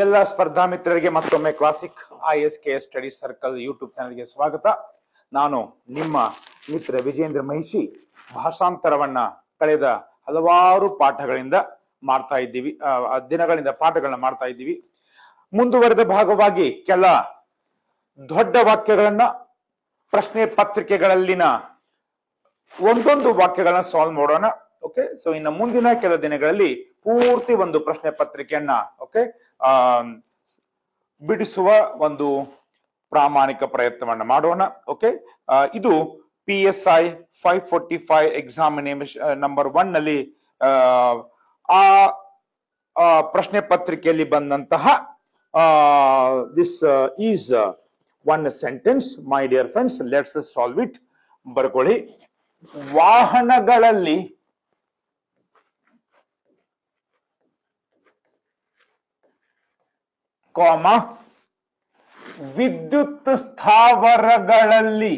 ಎಲ್ಲ ಸ್ಪರ್ಧಾ ಮಿತ್ರರಿಗೆ ಮತ್ತೊಮ್ಮೆ classic ISKS study circle YouTube ಚಾನೆಲ್ಗೆ ಸ್ವಾಗತ. ನಾನು ನಿಮ್ಮ ಮಿತ್ರ ವಿಜೇಂದ್ರ ಮಹಿಷಿ. ಭಾಷಾಂತರವನ್ನ ಕಳೆದ ಹಲವಾರು ಪಾಠಗಳಿಂದ ಮಾಡ್ತಾ ಇದ್ದೀವಿ, ದಿನಗಳಿಂದ ಪಾಠಗಳನ್ನ ಮಾಡ್ತಾ ಇದ್ದೀವಿ. ಮುಂದುವರೆದ ಭಾಗವಾಗಿ ಕೆಲ ದೊಡ್ಡ ವಾಕ್ಯಗಳನ್ನ ಪ್ರಶ್ನೆ ಪತ್ರಿಕೆಗಳಲ್ಲಿನ ಒಂದೊಂದು ವಾಕ್ಯಗಳನ್ನ ಸಾಲ್ವ್ ಮಾಡೋಣ. ಓಕೆ, ಸೊ ಇನ್ನು ಮುಂದಿನ ಕೆಲ ದಿನಗಳಲ್ಲಿ ಪೂರ್ತಿ ಒಂದು ಪ್ರಶ್ನೆ ಪತ್ರಿಕೆಯನ್ನ ಬಿಡಿಸುವ ಒಂದು ಪ್ರಾಮಾಣಿಕ ಪ್ರಯತ್ನವನ್ನ ಮಾಡೋಣ. ಓಕೆ, ಇದು PSI 545 ಎಕ್ಸಾಮಿನೇಷನ್ ನಂಬರ್ 1 ನಲ್ಲಿ ಆ ಪ್ರಶ್ನೆ ಪತ್ರಿಕೆಯಲ್ಲಿ ಬಂದಂತಹ this is one sentence. My dear friends, let's solve it. ಬರ್ಕೊಳ್ಳಿ. ವಾಹನಗಳಲ್ಲಿ ವಿದ್ಯುತ್ ಸ್ಥಾವರಗಳಲ್ಲಿ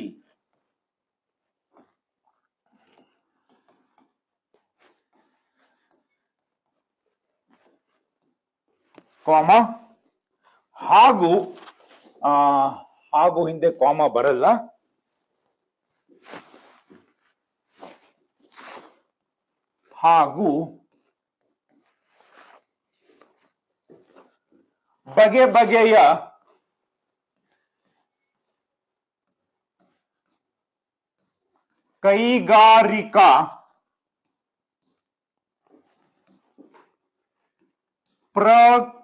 ಹಾಗೂ ಹಿಂದೆ ಕಾಮ ಬರಲ್ಲ. ಹಾಗೂ ಬಗೆ ಬಗೆಯ ಕೈಗಾರಿಕಾ ಪ್ರಕ್ರಿಯೆಗಳಲ್ಲಿ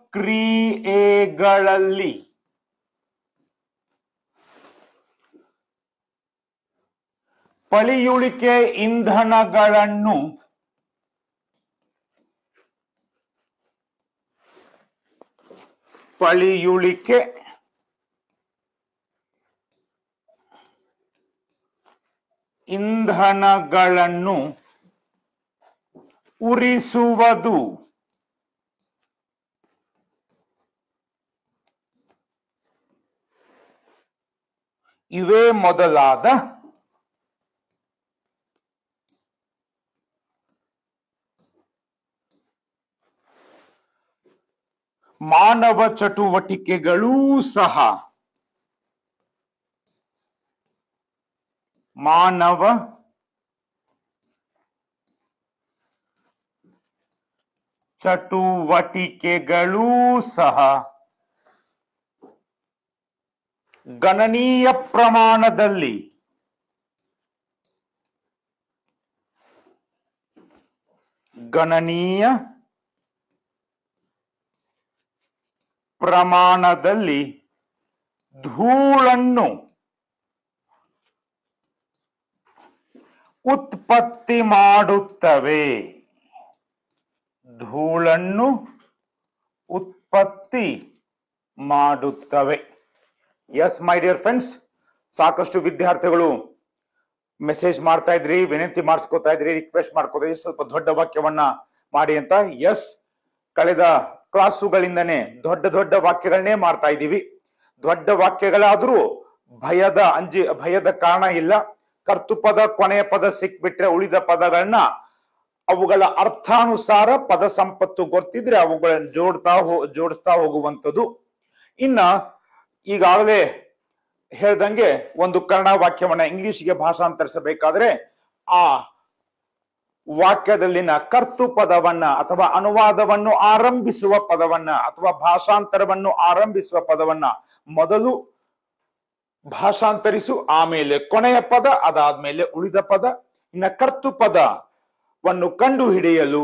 ಪಳಿಯುಳಿಕೆ ಇಂಧನಗಳನ್ನು ಉರಿಸುವುದು ಇವೇ ಮೊದಲಾದ ಮಾನವ ಚಟುವಟಿಕೆಗಳೂ ಸಹ ಗಣನೀಯ ಪ್ರಮಾಣದಲ್ಲಿ ಧೂಳನ್ನು ಉತ್ಪತ್ತಿ ಮಾಡುತ್ತವೆ. ಎಸ್ ಮೈ ಡಿಯರ್ ಫ್ರೆಂಡ್ಸ್, ಸಾಕಷ್ಟು ವಿದ್ಯಾರ್ಥಿಗಳು ಮೆಸೇಜ್ ಮಾಡ್ತಾ ಇದ್ರಿ, ವಿನಂತಿ ಮಾಡಿಸ್ಕೊತಾ ಇದ್ರಿ, ರಿಕ್ವೆಸ್ಟ್ ಮಾಡ್ಕೋತಾ ಇದ್ರಿ ಸ್ವಲ್ಪ ದೊಡ್ಡ ವಾಕ್ಯವನ್ನ ಮಾಡಿ ಅಂತ. ಎಸ್, ಕಳೆದ ಕ್ಲಾಸುಗಳಿಂದನೇ ದೊಡ್ಡ ವಾಕ್ಯಗಳನ್ನೇ ಮಾಡ್ತಾ ಇದ್ದೀವಿ. ದೊಡ್ಡ ವಾಕ್ಯಗಳಾದ್ರೂ ಭಯದ ಕಾರಣ ಇಲ್ಲ. ಕರ್ತೃಪದ ಕೊನೆಯ ಪದ ಸಿಕ್ಬಿಟ್ರೆ ಉಳಿದ ಪದಗಳನ್ನ ಅವುಗಳ ಅರ್ಥಾನುಸಾರ ಪದ ಸಂಪತ್ತು ಗೊತ್ತಿದ್ರೆ ಅವುಗಳನ್ನ ಜೋಡಿಸ್ತಾ ಹೋಗುವಂಥದ್ದು. ಇನ್ನ ಈಗಾಗಲೇ ಹೇಳ್ದಂಗೆ ಒಂದು ಕನ್ನಡ ವಾಕ್ಯವನ್ನ ಇಂಗ್ಲಿಷ್ಗೆ ಭಾಷಾಂತರಿಸಬೇಕಾದ್ರೆ ಆ ವಾಕ್ಯದಲ್ಲಿನ ಕರ್ತು ಪದವನ್ನ ಅಥವಾ ಅನುವಾದವನ್ನು ಆರಂಭಿಸುವ ಪದವನ್ನ ಅಥವಾ ಭಾಷಾಂತರವನ್ನು ಆರಂಭಿಸುವ ಪದವನ್ನ ಮೊದಲು ಭಾಷಾಂತರಿಸು, ಆಮೇಲೆ ಕೊನೆಯ ಪದ, ಅದಾದ್ಮೇಲೆ ಉಳಿದ ಪದ. ಇನ್ನ ಕರ್ತು ಪದವನ್ನು ಕಂಡು ಹಿಡಿಯಲು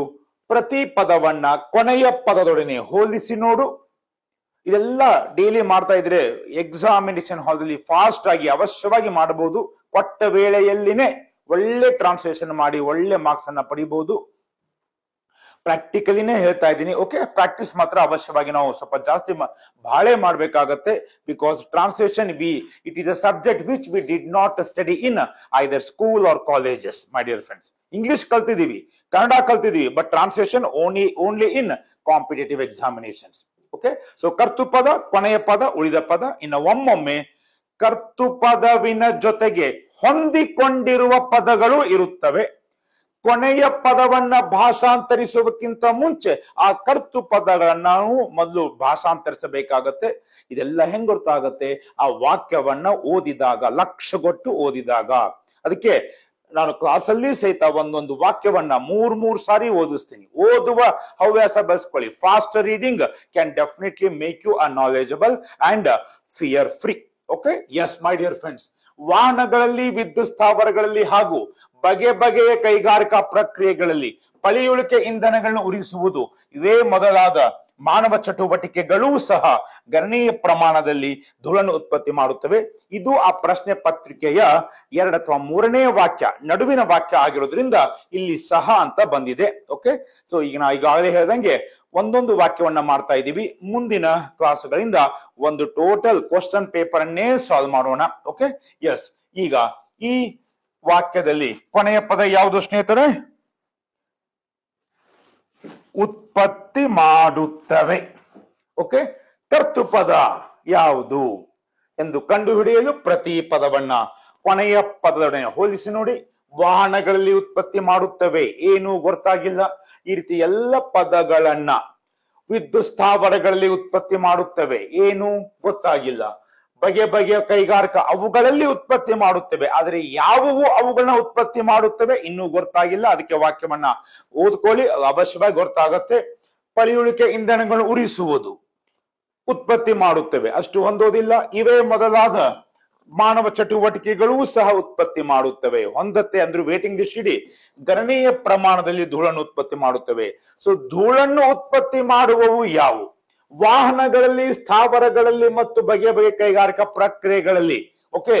ಪ್ರತಿ ಪದವನ್ನ ಕೊನೆಯ ಪದದೊಡನೆ ಹೋಲಿಸಿ ನೋಡು. ಇದೆಲ್ಲ ಡೈಲಿ ಮಾಡ್ತಾ ಇದ್ರೆ ಎಕ್ಸಾಮಿನೇಷನ್ ಹಾಲ್ದಲ್ಲಿ ಫಾಸ್ಟ್ ಆಗಿ ಅವಶ್ಯವಾಗಿ ಮಾಡಬಹುದು. ಕೊಟ್ಟ ವೇಳೆಯಲ್ಲಿನೇ ಒಳ್ಳೆ ಟ್ರಾನ್ಸ್ಲೇಷನ್ ಮಾಡಿ ಒಳ್ಳೆ ಮಾರ್ಕ್ಸ್ ಅನ್ನ ಪಡಿಬಹುದು. ಪ್ರಾಕ್ಟಿಕಲಿನೇ ಹೇಳ್ತಾ ಇದ್ದೀನಿ. ಓಕೆ, ಪ್ರಾಕ್ಟೀಸ್ ಮಾತ್ರ ಅವಶ್ಯವಾಗಿ ನಾವು ಸ್ವಲ್ಪ ಜಾಸ್ತಿ ಬಾಳೆ ಮಾಡ್ಬೇಕಾಗತ್ತೆ. Because translation it is a subject which we did not study in either school or colleges. My dear friends, English ಕಲ್ತಿದೀವಿ, ಕನ್ನಡ ಕಲ್ತಿದೀವಿ, but translation only in competitive examinations. Okay, so ಕರ್ತೃಪದ, ಕೊನೆಯ ಪದ, ಉಳಿದ ಪದ. ಇನ್ನು ಒಮ್ಮೊಮ್ಮೆ ಕರ್ತೃಪದವಿನ ಜೊತೆಗೆ ಹೊಂದಿಕೊಂಡಿರುವ ಪದಗಳು ಇರುತ್ತವೆ. ಕೊನೆಯ ಪದವನ್ನ ಭಾಷಾಂತರಿಸುವುದಕ್ಕಿಂತ ಮುಂಚೆ ಆ ಕರ್ತು ಪದಗಳನ್ನ ನಾವು ಮೊದಲು ಭಾಷಾಂತರಿಸಬೇಕಾಗತ್ತೆ. ಇದೆಲ್ಲ ಹೆಂಗ್ ಗೊತ್ತಾಗತ್ತೆ? ಆ ವಾಕ್ಯವನ್ನ ಓದಿದಾಗ, ಲಕ್ಷಗೊಟ್ಟು ಓದಿದಾಗ. ಅದಕ್ಕೆ ನಾನು ಕ್ಲಾಸಲ್ಲಿ ಸಹಿತ ಒಂದೊಂದು ವಾಕ್ಯವನ್ನ ಮೂರ್ ಸಾರಿ ಓದಿಸ್ತೀನಿ. ಓದುವ ಹವ್ಯಾಸ ಬೆಳೆಸ್ಕೊಳ್ಳಿ. Fast reading can definitely make you a knowledgeable and fear free. Okay, yes my dear friends, ವಾಹನಗಳಲ್ಲಿ, ವಿದ್ಯುತ್ ಸ್ಥಾವರಗಳಲ್ಲಿ ಹಾಗೂ ಬಗೆ ಬಗೆಯ ಕೈಗಾರಿಕಾ ಪ್ರಕ್ರಿಯೆಗಳಲ್ಲಿ ಪಳೆಯುಳಿಕೆ ಇಂಧನಗಳನ್ನು ಉರಿಸುವುದು, ಇವೇ ಮೊದಲಾದ ಮಾನವ ಚಟುವಟಿಕೆಗಳೂ ಸಹ ಗಣನೀಯ ಪ್ರಮಾಣದಲ್ಲಿ ಧೂಳನ್ನು ಉತ್ಪತ್ತಿ ಮಾಡುತ್ತವೆ. ಇದು ಆ ಪ್ರಶ್ನೆ ಪತ್ರಿಕೆಯ 2 ಅಥವಾ 3ನೇ ವಾಕ್ಯ, ನಡುವಿನ ವಾಕ್ಯ ಆಗಿರೋದ್ರಿಂದ ಇಲ್ಲಿ ಸಹ ಅಂತ ಬಂದಿದೆ. ಓಕೆ, ಸೊ ಈಗ ನಾ ಈಗಾಗಲೇ ಹೇಳ್ದಂಗೆ ಒಂದೊಂದು ವಾಕ್ಯವನ್ನ ಮಾಡ್ತಾ ಇದ್ದೀವಿ. ಮುಂದಿನ ಕ್ಲಾಸ್ಗಳಿಂದ ಒಂದು ಟೋಟಲ್ ಕ್ವಶನ್ ಪೇಪರ್ ಅನ್ನೇ ಸಾಲ್ವ್ ಮಾಡೋಣ. Okay, yes. ಈಗ ಈ ವಾಕ್ಯದಲ್ಲಿ ಕೊನೆಯ ಪದ ಯಾವುದು ಸ್ನೇಹಿತರೆ? ಉತ್ಪತ್ತಿ ಮಾಡುತ್ತವೆ. ಓಕೆ, ಕರ್ತು ಪದ ಯಾವುದು ಎಂದು ಕಂಡುಹಿಡಿಯಲು ಪ್ರತಿ ಪದವನ್ನ ಕೊನೆಯ ಪದದೊಡನೆ ಹೋಲಿಸಿ ನೋಡಿ. ವಾಹನಗಳಲ್ಲಿ ಉತ್ಪತ್ತಿ ಮಾಡುತ್ತವೆ, ಏನು ಗೊತ್ತಾಗಿಲ್ಲ. ಈ ರೀತಿ ಎಲ್ಲ ಪದಗಳನ್ನ, ವಿದ್ಯುತ್ ಸ್ಥಾವರಗಳಲ್ಲಿ ಉತ್ಪತ್ತಿ ಮಾಡುತ್ತವೆ, ಏನು ಗೊತ್ತಾಗಿಲ್ಲ. ಬಗೆ ಬಗೆಯ ಕೈಗಾರಿಕಾ ಅವುಗಳಲ್ಲಿ ಉತ್ಪತ್ತಿ ಮಾಡುತ್ತವೆ, ಆದರೆ ಯಾವುವು ಅವುಗಳನ್ನ ಉತ್ಪತ್ತಿ ಮಾಡುತ್ತವೆ ಇನ್ನೂ ಗೊತ್ತಾಗಿಲ್ಲ. ಅದಕ್ಕೆ ವಾಕ್ಯವನ್ನ ಓದ್ಕೊಳ್ಳಿ, ಅವಶ್ಯವಾಗಿ ಗೊತ್ತಾಗತ್ತೆ. ಪಳೆಯುಳಿಕೆ ಇಂಧನಗಳನ್ನು ಉರಿಸುವುದು, ಉತ್ಪತ್ತಿ ಮಾಡುತ್ತವೆ, ಅಷ್ಟು ಹೊಂದೋದಿಲ್ಲ. ಇವೇ ಮೊದಲಾದ ಮಾನವ ಚಟುವಟಿಕೆಗಳೂ ಸಹ ಉತ್ಪತ್ತಿ ಮಾಡುತ್ತವೆ. ಹೊಂದತ್ತೆ ಅಂದ್ರೆ ವೇಟಿಂಗ್ ಲಿಸ್ಟ್ ಇಡಿ. ಗಣನೀಯ ಪ್ರಮಾಣದಲ್ಲಿ ಧೂಳನ್ನು ಉತ್ಪತ್ತಿ ಮಾಡುತ್ತವೆ. ಸೊ ಧೂಳನ್ನು ಉತ್ಪತ್ತಿ ಮಾಡುವವು ಯಾವುವು? ವಾಹನಗಳಲ್ಲಿ, ಸ್ಥಾವರಗಳಲ್ಲಿ ಮತ್ತು ಬಗೆ ಬಗೆಯ ಕೈಗಾರಿಕಾ ಪ್ರಕ್ರಿಯೆಗಳಲ್ಲಿ ಓಕೆ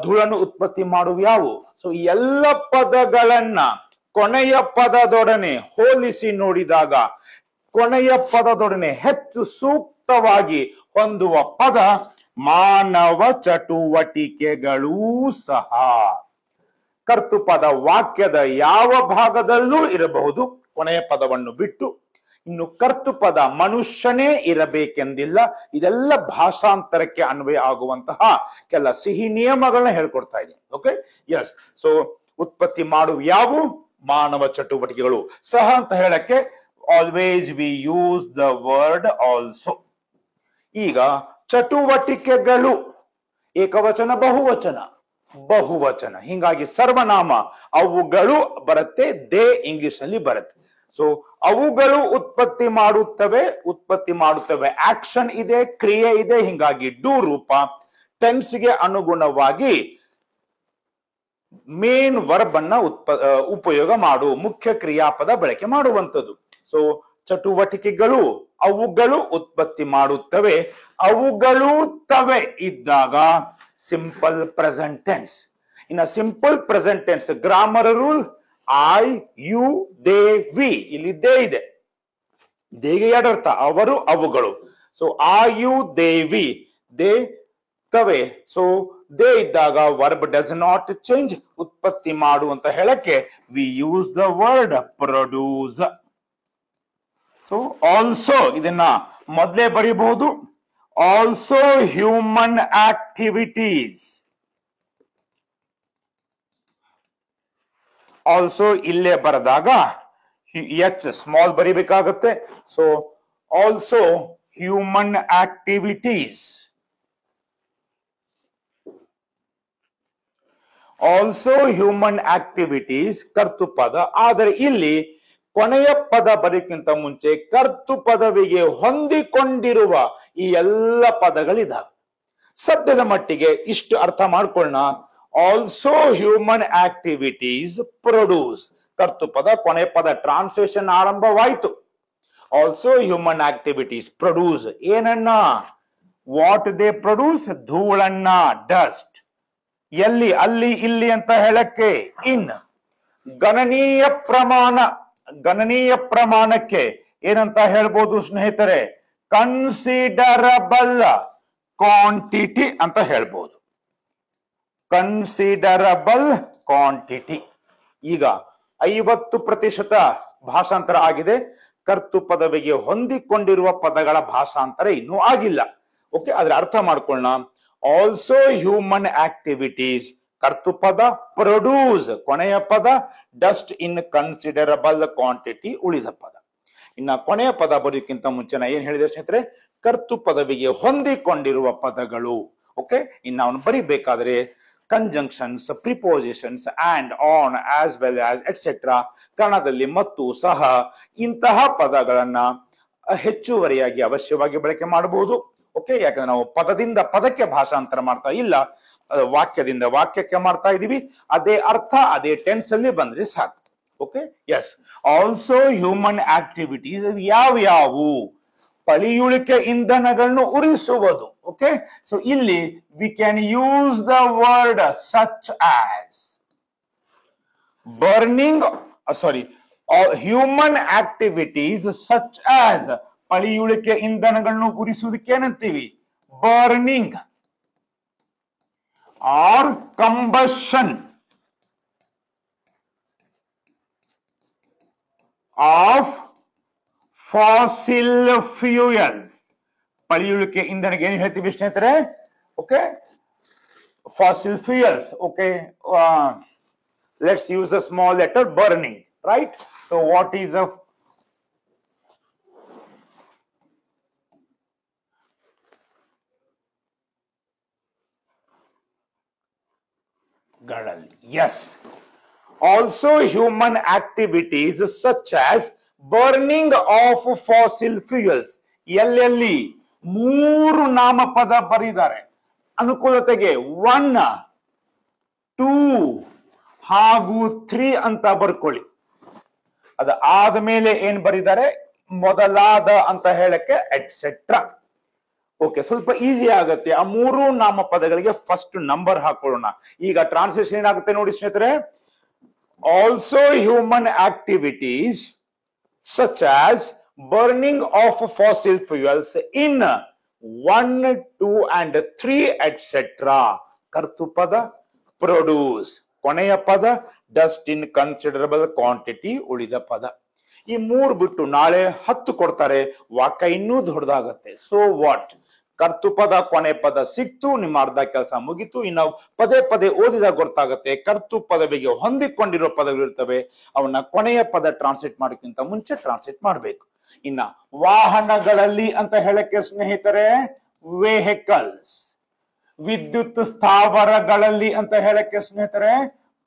ಧೂಳನ್ನು ಉತ್ಪತ್ತಿ ಮಾಡುವ ಯಾವುವು? ಸೊ ಎಲ್ಲ ಪದಗಳನ್ನ ಕೊನೆಯ ಪದದೊಡನೆ ಹೋಲಿಸಿ ನೋಡಿದಾಗ ಕೊನೆಯ ಪದದೊಡನೆ ಹೆಚ್ಚು ಸೂಕ್ತವಾಗಿ ಹೊಂದುವ ಪದ ಮಾನವ ಚಟುವಟಿಕೆಗಳೂ ಸಹ. ಕರ್ತು ಪದ ವಾಕ್ಯದ ಯಾವ ಭಾಗದಲ್ಲೂ ಇರಬಹುದು ಕೊನೆಯ ಪದವನ್ನು ಬಿಟ್ಟು. ಇನ್ನು ಕರ್ತು ಪದ ಮನುಷ್ಯನೇ ಇರಬೇಕೆಂದಿಲ್ಲ. ಇದೆಲ್ಲ ಭಾಷಾಂತರಕ್ಕೆ ಅನ್ವಯ ಆಗುವಂತಹ ಕೆಲ ಸಿಹಿ ನಿಯಮಗಳನ್ನ ಹೇಳ್ಕೊಡ್ತಾ ಇದ್ದೀನಿ. Okay, S. ಸೊ ಉತ್ಪತ್ತಿ ಮಾಡುವ ಯಾವ ಮಾನವ ಚಟುವಟಿಕೆಗಳು ಸಹ ಅಂತ ಹೇಳಕ್ಕೆ always V use the word also. ಈಗ ಚಟುವಟಿಕೆಗಳು ಏಕವಚನ, ಬಹುವಚನ, ಬಹುವಚನ, ಹಿಂಗಾಗಿ ಸರ್ವನಾಮ ಅವುಗಳು ಬರುತ್ತೆ. ದೇ ಇಂಗ್ಲಿಷ್ ನಲ್ಲಿ ಬರುತ್ತೆ. ಸೊ ಅವುಗಳು ಉತ್ಪತ್ತಿ ಮಾಡುತ್ತವೆ. ಆಕ್ಷನ್ ಇದೆ, ಕ್ರಿಯೆ ಇದೆ, ಹಿಂಗಾಗಿ ಡೂ ರೂಪ ಟೆನ್ಸ್ಗೆ ಅನುಗುಣವಾಗಿ ಮೇನ್ ವರ್ಬ್ ಅನ್ನ ಉಪಯೋಗ ಮಾಡು, ಮುಖ್ಯ ಕ್ರಿಯಾಪದ ಬಳಕೆ ಮಾಡುವಂಥದ್ದು. ಸೊ ಚಟುವಟಿಕೆಗಳು, ಅವುಗಳು ಉತ್ಪತ್ತಿ ಮಾಡುತ್ತವೆ. ಅವುಗಳು ತವೆ ಇದ್ದಾಗ ಸಿಂಪಲ್ ಪ್ರೆಸೆಂಟ್ ಟೆನ್ಸ್. ಇನ್ನ simple present tense grammar rule I, you, they, we. ಇಲ್ಲಿ ದೇ ಇದೆ. ದೇಗೆ ಎರಡರ್ಥ, ಅವರು, ಅವುಗಳು. So I, you, they, we, they ತವೆ. ಸೊ ದೇ ಇದ್ದಾಗ ವರ್ಬ್ ಡಸ್ ನಾಟ್ ಚೇಂಜ್, ಉತ್ಪತ್ತಿ ಮಾಡು ಅಂತ ಹೇಳಕ್ಕೆ we use the word produce. So also ಇದನ್ನ ಮೊದಲೇ ಬರೀಬಹುದು. Also human activities. ಆಲ್ಸೋ ಇಲ್ಲೇ ಬರೆದಾಗ ಎಚ್ ಸ್ಮಾಲ್ ಬರಿಬೇಕಾಗುತ್ತೆ. So also human activities. Also human activities ಕರ್ತು ಪದ. ಆದರೆ ಇಲ್ಲಿ ಕೊನೆಯ ಪದ ಬರೋಕ್ಕಿಂತ ಮುಂಚೆ ಕರ್ತು ಪದವಿಗೆ ಹೊಂದಿಕೊಂಡಿರುವ ಈ ಎಲ್ಲ ಪದಗಳಿದಾವೆ. ಸದ್ಯದ ಮಟ್ಟಿಗೆ ಇಷ್ಟು ಅರ್ಥ ಮಾಡ್ಕೊಳ್ಳೋಣ. Also human activities produce. ಕರ್ತು ಪದ, ಕೊನೆ ಪದ ಟ್ರಾನ್ಸ್ಲೇಷನ್ ಆರಂಭವಾಯಿತು. ಆಲ್ಸೋ ಹ್ಯೂಮನ್ ಆಕ್ಟಿವಿಟೀಸ್ ಪ್ರೊಡ್ಯೂಸ್ ಏನನ್ನ? What they produce? ಧೂಳನ್ನ, ಡಸ್ಟ್. ಎಲ್ಲಿ? ಅಲ್ಲಿ, ಇಲ್ಲಿ ಅಂತ ಹೇಳಕ್ಕೆ ಇನ್. ಗಣನೀಯ ಪ್ರಮಾಣಕ್ಕೆ ಏನಂತ ಹೇಳ್ಬೋದು ಸ್ನೇಹಿತರೆ? ಕನ್ಸಿಡರಬಲ್ ಕ್ವಾಂಟಿಟಿ ಅಂತ ಹೇಳ್ಬೋದು. Considerable quantity. ಈಗ 50% ಭಾಷಾಂತರ ಆಗಿದೆ. ಕರ್ತು ಪದವಿಗೆ ಹೊಂದಿಕೊಂಡಿರುವ ಪದಗಳ ಭಾಷಾಂತರ ಇನ್ನೂ ಆಗಿಲ್ಲ. ಓಕೆ, ಆದ್ರೆ ಅರ್ಥ ಮಾಡ್ಕೊಳ್ಳೋಣ. ಆಲ್ಸೋ ಹ್ಯೂಮನ್ ಆಕ್ಟಿವಿಟೀಸ್ ಕರ್ತೃಪದ ಪ್ರೊಡ್ಯೂಸ್ ಕೊನೆಯ ಪದ, ಡಸ್ಟ್ ಇನ್ ಕನ್ಸಿಡರಬಲ್ ಕ್ವಾಂಟಿಟಿ ಉಳಿದ ಪದ. ಇನ್ನ ಕೊನೆಯ ಪದ ಬರೋದಕ್ಕಿಂತ ಮುಂಚೆ ನಾ ಏನ್ ಹೇಳಿದೆ ಸ್ನೇಹಿತರೆ, ಕರ್ತೃ ಪದವಿಗೆ ಹೊಂದಿಕೊಂಡಿರುವ ಪದಗಳು. ಓಕೆ, ಇನ್ನು ಅವನು ಬರಿಬೇಕಾದ್ರೆ conjunctions, prepositions, and, on, as well as, etcetera, ಕನ್ನಡದಲ್ಲಿ ಮತ್ತು, ಸಹ, ಇಂತಹ ಪದಗಳನ್ನ ಹೆಚ್ಚುವರಿಯಾಗಿ ಅವಶ್ಯವಾಗಿ ಬಳಕೆ ಮಾಡಬಹುದು. ಓಕೆ, ಯಾಕಂದ್ರೆ ನಾವು ಪದದಿಂದ ಪದಕ್ಕೆ ಭಾಷಾಂತರ ಮಾಡ್ತಾ ಇಲ್ಲ, ವಾಕ್ಯದಿಂದ ವಾಕ್ಯಕ್ಕೆ ಮಾಡ್ತಾ ಇದೀವಿ. ಅದೇ ಅರ್ಥ ಅದೇ ಟೆನ್ಸ್ ಅಲ್ಲಿ ಬಂದ್ರೆ ಸಾಕು. Okay, yes. Also human activities ಯಾವ್ಯಾವು? ಪಳಿಯುಳಿಕೆ ಇಂಧನಗಳನ್ನು ಉರಿಸುವುದು. ಓಕೆ, ಸೊ ಇಲ್ಲಿ we can use the word such as burning, human activities such as, ಪಳಿಯುಳಿಕೆ ಇಂಧನಗಳನ್ನು ಉರಿಸುವುದಕ್ಕೆ ಏನಂತೀವಿ? Burning or combustion of fossil fuels. ಪಳಿಯುಳಿಕೆ ಇಂಧನಕ್ಕೆ ಏನು ಹೇಳ್ತೀವಿ ಸ್ನೇಹಿತರೆ? Okay, fossil fuels. Okay, let's use the small letter burning, right? So what is a yes. Also human activities such as burning of fossil fuels. ಎಲ್ಲೆಲ್ಲಿ ಮೂರು ನಾಮಪದ ಬರೆದಿದ್ದಾರೆ ಅನುಕೂಲತೆಗೆ 1, 2 ಹಾಗೂ 3 ಅಂತ ಬರ್ಕೊಳ್ಳಿ. ಅದ ಆದ್ಮೇಲೆ ಏನ್ ಬರೀತಾರೆ? ಮೊದಲಾದ ಅಂತ ಹೇಳಕ್ಕೆ ಎಟ್ಸೆಟ್ರಾ. ಓಕೆ, ಸ್ವಲ್ಪ ಈಸಿ ಆಗುತ್ತೆ. ಆ ಮೂರು ನಾಮಪದಗಳಿಗೆ ಫಸ್ಟ್ ನಂಬರ್ ಹಾಕೊಳ್ಳೋಣ. ಈಗ ಟ್ರಾನ್ಸ್ಲೇಷನ್ ಏನಾಗುತ್ತೆ ನೋಡಿ ಸ್ನೇಹಿತರೆ. Also human activities such as burning of fossil fuels in 1, 2 and 3 etcetera. ಕರ್ತೃಪದ ಪ್ರೊಡ್ಯೂಸ್, ಕೊನೆಯ ಪದ ಡಸ್ಟ್ ಇನ್ ಕನ್ಸಿಡರಬಲ್ ಕ್ವಾಂಟಿಟಿ ಉಳಿದ ಪದ. ಈ ಮೂರು ಬಿಟ್ಟು ನಾಳೆ 10 ಕೊಡ್ತಾರೆ, ವಾಕ್ಯ ಇನ್ನೂ ದೊಡ್ಡದಾಗತ್ತೆ. So what? ಕರ್ತೃಪದ ಕೊನೆ ಪದ ಸಿಕ್ತು, ನಿಮ್ಮ ಅರ್ಧ ಕೆಲಸ ಮುಗಿತು. ಇನ್ನು ಪದೇ ಪದೇ ಓದಿದಾಗ ಗೊತ್ತಾಗುತ್ತೆ ಕರ್ತೃ ಪದವಿಗೆ ಹೊಂದಿಕೊಂಡಿರೋ ಪದಗಳು ಇರ್ತವೆ, ಅವನ್ನ ಕೊನೆಯ ಪದ ಟ್ರಾನ್ಸ್ಲೇಟ್ ಮಾಡೋಕ್ಕಿಂತ ಮುಂಚೆ ಟ್ರಾನ್ಸ್ಲೇಟ್ ಮಾಡಬೇಕು. ಇನ್ನ ವಾಹನಗಳಲ್ಲಿ ಅಂತ ಹೇಳಕ್ಕೆ ಸ್ನೇಹಿತರೆ ವೆಹಿಕಲ್ಸ್. ವಿದ್ಯುತ್ ಸ್ಥಾವರಗಳಲ್ಲಿ ಅಂತ ಹೇಳಕ್ಕೆ ಸ್ನೇಹಿತರೆ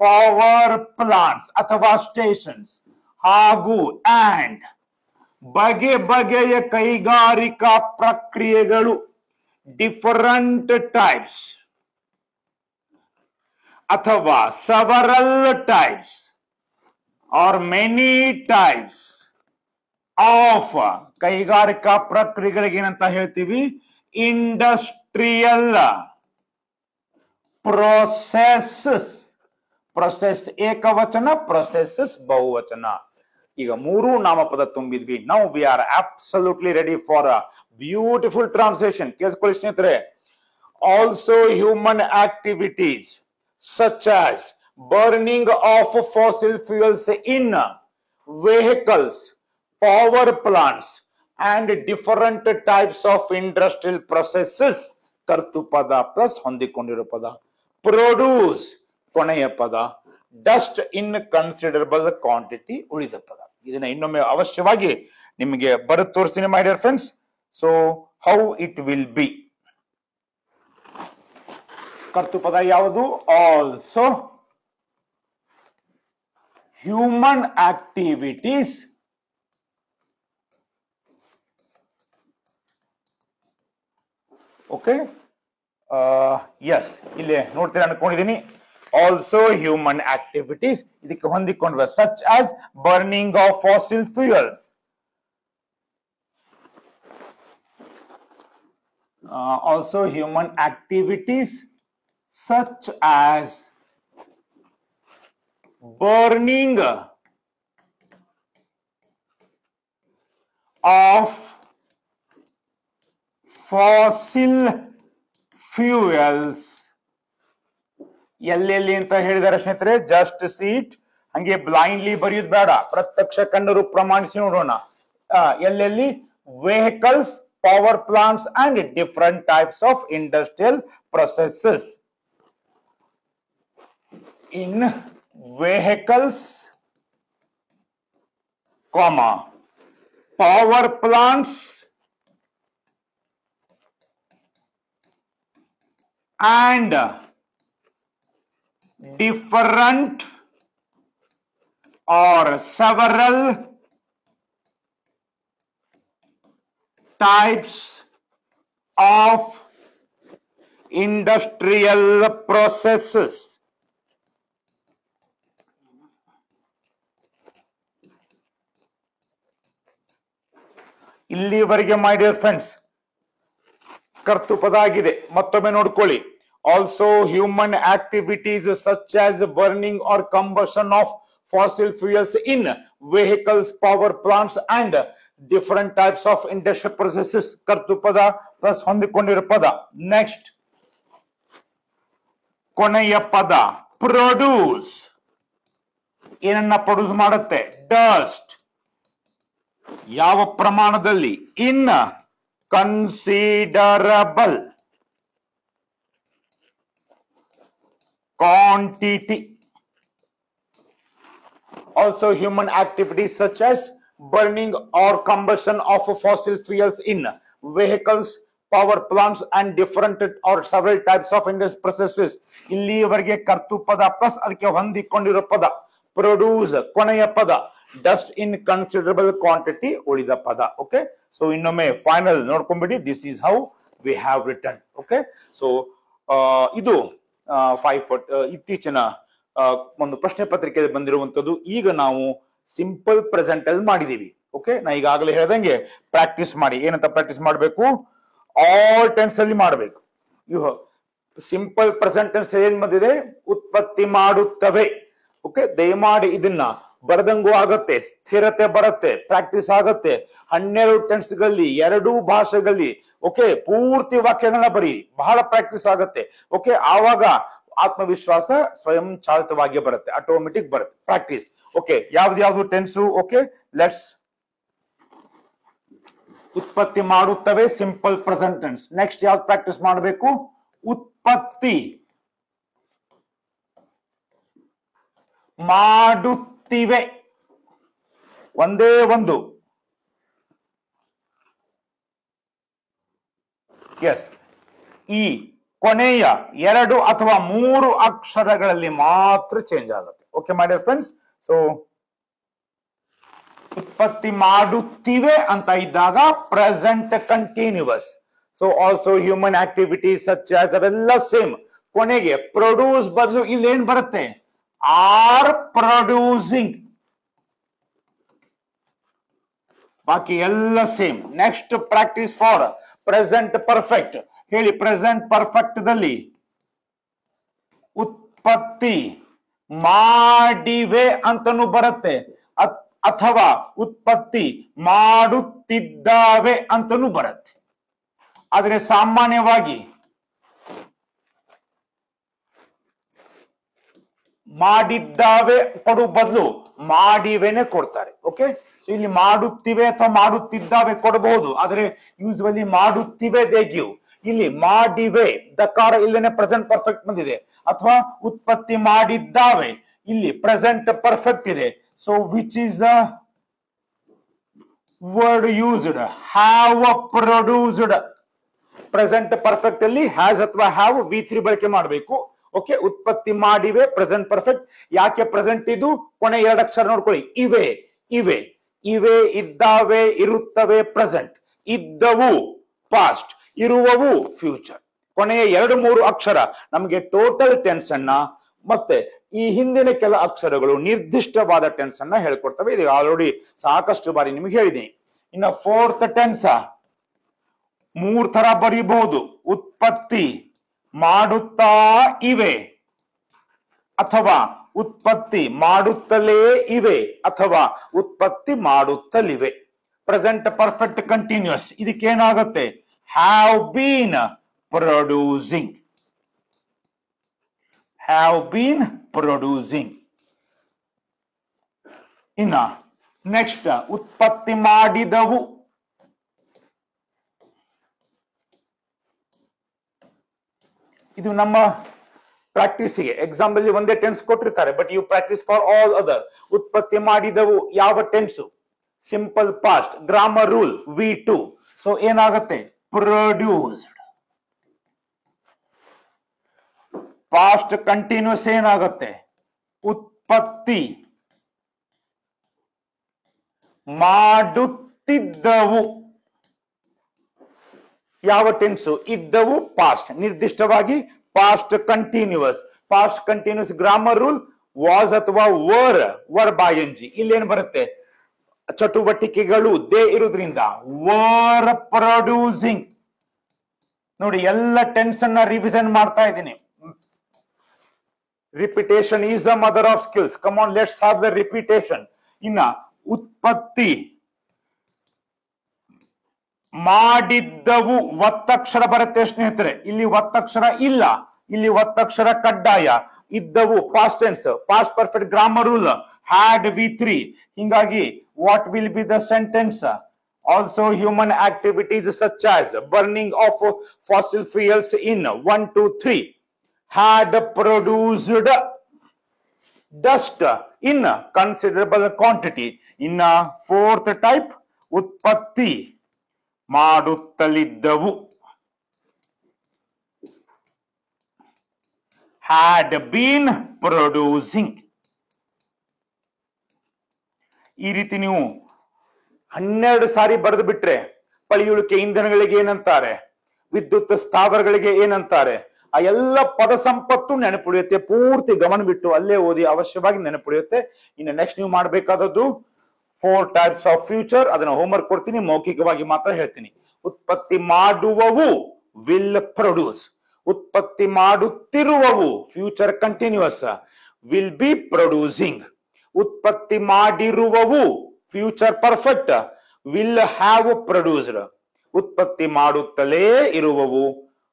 ಪವರ್ ಪ್ಲಾಂಟ್ಸ್ ಅಥವಾ ಸ್ಟೇಷನ್ಸ್. ಹಾಗೂ ಅಂಡ್ ಬಗೆ ಬಗೆಯ ಕೈಗಾರಿಕಾ ಪ್ರಕ್ರಿಯೆಗಳು, ಡಿಫರೆಂಟ್ ಟೈಪ್ಸ್ ಅಥವಾ several types or many types of, ಕೈಗಾರಿಕಾ ಪ್ರಕ್ರಿಯೆಗಳಿಗೆ ಏನಂತ ಹೇಳ್ತೀವಿ? Industrial processes. ಪ್ರೊಸೆಸ್ ಏಕವಚನ, ಪ್ರೊಸೆಸಸ್ ಬಹುವಚನ. ಈಗ ಮೂರು ನಾಮಪದ ತುಂಬಿದ್ವಿ. Now we are absolutely ready for a beautiful translation. ಕೇಳಿಸ್ಕೊಳ್ಳಿ ಸ್ನೇಹಿತರೆ. Also human activities such as burning of fossil fuels in vehicles, power plants and different types of industrial processes. ಕರ್ತೃಪದ plus ಹೊಂದಿಕೊಂಡಿರೋ ಪದ. ಪ್ರೊಡ್ಯೂಸ್ ಕೊನೆಯ ಪದ. ಡಸ್ಟ್ ಇನ್ considerable quantity ಉಳಿದ ಪದ. ಇದನ್ನ ಇನ್ನೊಮ್ಮೆ ಅವಶ್ಯವಾಗಿ ನಿಮಗೆ ಬರೆದು ತೋರಿಸ್ತೀನಿ my dear friends. So how it will be. ಕರ್ತೃಪದ ಯಾವುದು? Also human activities okay, yes, ಇಲ್ಲೇ ನೋಡ್ತೀರಾ ಅನ್ಕೊಂಡಿದ್ದೀನಿ. ಆಲ್ಸೋ ಹ್ಯೂಮನ್ ಆಕ್ಟಿವಿಟೀಸ್ ಇದಕ್ಕೆ ಹೊಂದಿಕೊಂಡ್ವ such as burning of fossil fuels. Also human activities such as burning of fossil fuels. ಎಲ್ಲೆಲ್ಲಿ ಅಂತ ಹೇಳಿದಾರೆ ಸ್ನೇಹಿತರೆ, ಜಸ್ಟ್ ಸೀಟ್. ಹಂಗೆ ಬ್ಲೈಂಡ್ಲಿ ಬರೆಯೋದು ಬೇಡ, ಪ್ರತ್ಯಕ್ಷ ಕಣ್ಣರು ಪ್ರಮಾಣಿಸಿ ನೋಡೋಣ. ಎಲ್ಲೆಲ್ಲಿ? Vehicles, power plants and different types of industrial processes. in vehicles, comma, power plants and different or several types of industrial processes. ಇಲ್ಲಿವರೆಗೆ ಮೈ ಡಿಯರ್ ಫ್ರೆಂಡ್ಸ್ ಕರ್ತು ಪದ ಆಗಿದೆ. ಮತ್ತೊಮ್ಮೆ ನೋಡ್ಕೊಳ್ಳಿ. Also human activities such as burning or combustion of fossil fuels in vehicles, power plants and different types of industrial processes. ಕರ್ತು ಪದ plus ಹೊಂದಿಕೊಂಡಿರೋ ಪದ. Next ಕೊನೆಯ ಪದ produce. ಏನನ್ನ ಪ್ರೊಡ್ಯೂಸ್ ಮಾಡುತ್ತೆ? ಡಸ್ಟ್. ಯಾವ ಪ್ರಮಾಣದಲ್ಲಿ? In considerable quantity. Also human activities such as burning or combustion of fossil fuels in vehicles, power plants and different or several types of industrial processes. ಇಲ್ಲಿವರೆಗೆ ಕರ್ತು ಪದ plus ಅದಕ್ಕೆ ಹೊಂದಿಕೊಂಡಿರೋ ಪದ ಪ್ರೊಡ್ಯೂಸ್ ಕೊನೆಯ ಪದ, ಡಸ್ಟ್ ಇನ್ considerable quantity ಉಳಿದ ಪದ. Okay, so ಇನ್ನೊಮ್ಮೆ final ನೋಡ್ಕೊಂಡ್ಬಿಡಿ. This is how we have written. Okay, so ಇದು ಇತ್ತೀಚಿನ ಒಂದು ಪ್ರಶ್ನೆ ಪತ್ರಿಕೆಯಲ್ಲಿ ಬಂದಿರುವಂತದ್ದು. ಈಗ ನಾವು ಸಿಂಪಲ್ ಪ್ರೆಸೆಂಟ್ ಅಲ್ಲಿ ಮಾಡಿದೀವಿ. ಓಕೆ, ನಾ ಈಗಾಗಲೇ ಹೇಳ್ದಂಗೆ ಪ್ರಾಕ್ಟೀಸ್ ಮಾಡಿ. ಏನಂತ ಪ್ರಾಕ್ಟೀಸ್ ಮಾಡಬೇಕು? ಆಲ್ ಟೆನ್ಸ್ ಅಲ್ಲಿ ಮಾಡಬೇಕು. ಸಿಂಪಲ್ ಪ್ರೆಸೆಂಟ್ ಟೆನ್ಸ್ ಏನ್ ಬಂದಿದೆ? ಉತ್ಪತ್ತಿ ಮಾಡುತ್ತವೆ. ಓಕೆ, ದಯಮಾಡಿ ಇದನ್ನ ಬರದಂಗೂ ಆಗತ್ತೆ, ಸ್ಥಿರತೆ ಬರುತ್ತೆ, ಪ್ರಾಕ್ಟೀಸ್ ಆಗತ್ತೆ. 12 ಟೆನ್ಸ್ಗಳಲ್ಲಿ 2 ಭಾಷೆಗಳಲ್ಲಿ ಓಕೆ ಪೂರ್ತಿ ವಾಕ್ಯಗಳನ್ನ ಬರೀರಿ. ಬಹಳ ಪ್ರಾಕ್ಟೀಸ್ ಆಗತ್ತೆ. ಓಕೆ, ಆವಾಗ ಆತ್ಮವಿಶ್ವಾಸ ಸ್ವಯಂ ಚಾಲಿತವಾಗಿ ಬರುತ್ತೆ, ಆಟೋಮೆಟಿಕ್ ಬರುತ್ತೆ. ಪ್ರಾಕ್ಟೀಸ್. ಓಕೆ, ಯಾವ್ದು ಟೆನ್ಸು? Okay, let's. ಉತ್ಪತ್ತಿ ಮಾಡುತ್ತವೆ ಸಿಂಪಲ್ ಪ್ರೆಸೆಂಟ್ ಟೆನ್ಸ್. ನೆಕ್ಸ್ಟ್ ಯಾವ್ದು ಪ್ರಾಕ್ಟೀಸ್ ಮಾಡಬೇಕು? ಉತ್ಪತ್ತಿ ಮಾಡುತ್ತಿವೆ. ಒಂದೇ ಒಂದು. ಎಸ್, ಈ ಕೊನೆಯ 2 ಅಥವಾ 3 ಅಕ್ಷರಗಳಲ್ಲಿ ಮಾತ್ರ ಚೇಂಜ್ ಆಗುತ್ತೆ. Okay my dear friends, so ಉತ್ಪತ್ತಿ ಮಾಡುತ್ತಿವೆ ಅಂತ ಇದ್ದಾಗ present continuous. So also human activities such as, ಅವೆಲ್ಲ ಸೇಮ್. ಕೊನೆಗೆ ಪ್ರೊಡ್ಯೂಸ್ ಬದಲು ಇಲ್ಲಿ ಏನ್ ಬರುತ್ತೆ? Are producing. ಬಾಕಿ ಎಲ್ಲ same. Next practice for present perfect. ಹೇಳಿ, ಪ್ರೆಸೆಂಟ್ ಪರ್ಫೆಕ್ಟ್ ದಲ್ಲಿ ಉತ್ಪತ್ತಿ ಮಾಡಿವೆ ಅಂತನೂ ಬರುತ್ತೆ, ಅಥವಾ ಉತ್ಪತ್ತಿ ಮಾಡುತ್ತಿದ್ದಾವೆ ಅಂತನೂ ಬರುತ್ತೆ. ಆದರೆ ಸಾಮಾನ್ಯವಾಗಿ ಮಾಡಿದ್ದಾವೆ ಕೊಡುವ ಬದಲು ಮಾಡಿವೆನೆ ಕೊಡ್ತಾರೆ. ಓಕೆ, ಸೊ ಇಲ್ಲಿ ಮಾಡುತ್ತಿವೆ ಅಥವಾ ಮಾಡುತ್ತಿದ್ದಾವೆ ಕೊಡಬಹುದು, ಆದರೆ ಯೂಸ್ವಲಿ ಮಾಡುತ್ತಿವೆ ದೇ ಗಿವ್. ಇಲ್ಲಿ ಮಾಡಿವೆ ದಕಾರ ಇಲ್ಲೇನೆ ಪ್ರೆಸೆಂಟ್ ಪರ್ಫೆಕ್ಟ್ ಬಂದಿದೆ, ಅಥವಾ ಉತ್ಪತ್ತಿ ಮಾಡಿದ್ದಾವೆ ಇಲ್ಲಿ ಪ್ರೆಸೆಂಟ್ ಪರ್ಫೆಕ್ಟ್ ಇದೆ. So which is the word used? Have produced. Present perfect ಅಲ್ಲಿ ಹ್ಯಾಸ್ ಅಥವಾ ಹ್ಯಾವ್ V3 ಬಳಕೆ ಮಾಡಬೇಕು. ಓಕೆ, ಉತ್ಪತ್ತಿ ಮಾಡಿವೆ ಪ್ರೆಸೆಂಟ್ ಪರ್ಫೆಕ್ಟ್. ಯಾಕೆ ಪ್ರೆಸೆಂಟ್? ಇದು ಕೊನೆ 2 ಅಕ್ಷರ ನೋಡ್ಕೊಳ್ಳಿ. ಇವೆ, ಇವೆ, ಇವೆ, ಇದ್ದಾವೆ, ಇರುತ್ತವೆ ಪ್ರೆಸೆಂಟ್, ಇದ್ದವು ಪಾಸ್ಟ್, ಇರುವವು ಫ್ಯೂಚರ್. ಕೊನೆಯ 2-3 ಅಕ್ಷರ ನಮಗೆ ಟೋಟಲ್ ಟೆನ್ಸ್ ಅನ್ನ ಮತ್ತೆ ಈ ಹಿಂದಿನ ಕೆಲ ಅಕ್ಷರಗಳು ನಿರ್ದಿಷ್ಟವಾದ ಟೆನ್ಸ್ ಅನ್ನ ಹೇಳ್ಕೊಡ್ತವೆ. ಇದು ಆಲ್ರೆಡಿ ಸಾಕಷ್ಟು ಬಾರಿ ನಿಮಗೆ ಹೇಳಿದ್ದೀನಿ. ಇನ್ನು ಫೋರ್ತ್ ಟೆನ್ಸ್ 3 ತರ ಬರೀಬಹುದು. ಉತ್ಪತ್ತಿ ಮಾಡುತ್ತಾ ಇವೆ, ಅಥವಾ ಉತ್ಪತ್ತಿ ಮಾಡುತ್ತಲೇ ಇವೆ, ಅಥವಾ ಉತ್ಪತ್ತಿ ಮಾಡುತ್ತಲಿವೆ. Present perfect continuous. ಇದಕ್ಕೇನಾಗುತ್ತೆ? Have been producing, have been producing. ಇನ್ನ ನೆಕ್ಸ್ಟ್ ಉತ್ಪತ್ತಿ ಮಾಡಿದವು. ಇದು ನಮ್ಮ ಪ್ರಾಕ್ಟೀಸ್ಗೆ ಎಕ್ಸಾಮ್ ಅಲ್ಲಿ ಒಂದೇ ಟೆನ್ಸ್ ಕೊಟ್ಟಿರ್ತಾರೆ, but you practice for all other. ಉತ್ಪತ್ತಿ ಮಾಡಿದವು ಯಾವ tense? Simple past. Grammar rule V2. So ಏನಾಗುತ್ತೆ? ಪ್ರೊಡ್ಯೂಸ್ಡ್. ಪಾಸ್ಟ್ ಕಂಟಿನ್ಯೂಸ್ ಏನಾಗುತ್ತೆ? ಉತ್ಪತ್ತಿ ಮಾಡುತ್ತಿದ್ದವು. ಯಾವ ಟೆನ್ಸು? ಇದ್ದವು ಪಾಸ್ಟ್. ನಿರ್ದಿಷ್ಟವಾಗಿ past continuous. Past continuous grammar rule was ಅಥವಾ ವರ್, ವರ್ಬ್ ING. ಇಲ್ಲೇನು ಬರುತ್ತೆ? ಚಟುವಟಿಕೆಗಳು ದೇ ಇರುವುದರಿಂದ ವರ್ ಪ್ರೊಡ್ಯೂಸಿಂಗ್. ನೋಡಿ, ಎಲ್ಲ ಟೆನ್ಸ್ ಅನ್ನ ರಿವಿಷನ್ ಮಾಡ್ತಾ ಇದ್ದೀನಿ. Repetition is a mother of skills. Come on, let's have the repetition. ಇನ್ನ ಉತ್ಪತ್ತಿ ಮಾಡಿದ್ದವು ಒತ್ತಕ್ಷರ ಬರುತ್ತೆ ಸ್ನೇಹಿತರೆ. ಇಲ್ಲಿ ಒತ್ತಕ್ಷರ ಇಲ್ಲ, ಇಲ್ಲಿ ಒತ್ತಕ್ಷರ ಕಡ್ಡಾಯ. ಇದ್ದವು past tense, past perfect grammar rule had V3. ಹಿಂಗಾಗಿ what will be the sentence? Also human activities such as burning of fossil fuels in 1, 2, 3 had produced dust in considerable quantity. In fourth type, ಉತ್ಪತ್ತಿ ಮಾಡುತ್ತಲಿದ್ದವು had been producing. ಈ ರೀತಿ ನೀವು 12 ಸಾರಿ ಬರೆದು ಬಿಟ್ರೆ ಪಳಿಯುಳಿಕೆ ಇಂಧನಗಳಿಗೆ ಏನಂತಾರೆ, ವಿದ್ಯುತ್ ಸ್ಥಾವರಗಳಿಗೆ ಏನಂತಾರೆ, ಆ ಎಲ್ಲ ಪದ ಸಂಪತ್ತು ನೆನಪುಳಿಯುತ್ತೆ. ಪೂರ್ತಿ ಗಮನ ಬಿಟ್ಟು ಅಲ್ಲೇ ಓದಿ, ಅವಶ್ಯವಾಗಿ ನೆನಪುಳಿಯುತ್ತೆ. ಇನ್ನು ನೆಕ್ಸ್ಟ್ ನೀವು ಮಾಡಬೇಕಾದದ್ದು 4 ಟೈಪ್ಸ್ ಆಫ್ ಫ್ಯೂಚರ್. ಅದನ್ನ ಹೋಮ್ವರ್ಕ್ ಕೊಡ್ತೀನಿ, ಮೌಖಿಕವಾಗಿ ಮಾತ್ರ ಹೇಳ್ತೀನಿ. ಉತ್ಪತ್ತಿ ಮಾಡುವವು ವಿಲ್ ಪ್ರೊಡ್ಯೂಸ್. ಉತ್ಪತ್ತಿ ಮಾಡುತ್ತಿರುವವು future continuous will be producing. ಉತ್ಪತ್ತಿ ಮಾಡಿರುವವು future perfect will have produced. ಉತ್ಪತ್ತಿ ಮಾಡುತ್ತಲೇ ಇರುವವು